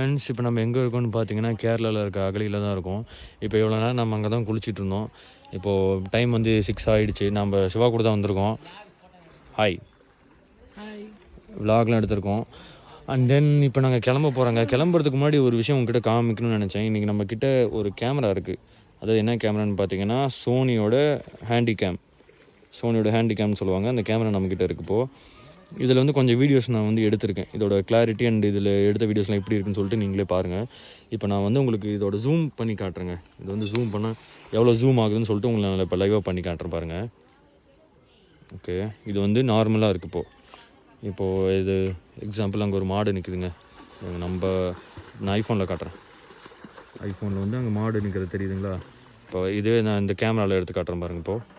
Friends, இப்போ நம்ம எங்கே இருக்கோம்னு பார்த்தீங்கன்னா கேரளாவில் இருக்க அகலியில் தான் இருக்கோம். இப்போ இவ்வளோ நேரம் நம்ம அங்கே தான் குளிச்சுட்டு இருந்தோம். இப்போது டைம் வந்து 6 ஆகிடுச்சு. நம்ம சிவா கூட தான் வந்திருக்கோம். ஹாய் விலாக்லாம் எடுத்திருக்கோம். அண்ட் தென் இப்போ நாங்கள் கிளம்ப போகிறோங்க. கிளம்புறதுக்கு முன்னாடி ஒரு விஷயம் உங்ககிட்ட காமிக்கணும்னு நினச்சேன். இன்றைக்கி நம்மக்கிட்ட ஒரு கேமரா இருக்குது. அதாவது என்ன கேமரான்னு பார்த்தீங்கன்னா சோனியோட ஹேண்டிகேம்னு சொல்லுவாங்க. அந்த கேமரா நம்மக்கிட்ட இருக்குது. இப்போது இதில் வந்து கொஞ்சம் வீடியோஸ் நான் வந்து எடுத்திருக்கேன். இதோட கிளாரிட்டி அண்ட் இதில் எடுத்த வீடியோஸ்லாம் எப்படி இருக்குன்னு சொல்லிட்டு நீங்களே பாருங்கள். இப்போ நான் வந்து உங்களுக்கு இதோட ஜூம் பண்ணி காட்டுறேங்க. இது வந்து ஜூம் பண்ணால் எவ்வளோ ஜூம் ஆகுதுன்னு சொல்லிட்டு உங்களை நான் இப்போ லைவாக பண்ணி காட்டுறேன் பாருங்கள். ஓகே, இது வந்து நார்மலாக இருக்குது. இப்போது இது எக்ஸாம்பிள் அங்கே ஒரு மாடு நிற்குதுங்க. நான் ஐஃபோனில் காட்டுறேன். ஐஃபோனில் வந்து அங்கே மாடு நிற்கிறது தெரியுதுங்களா? இப்போ இதே நான் இந்த கேமராவில் எடுத்து காட்டுறேன் பாருங்கள். இப்போது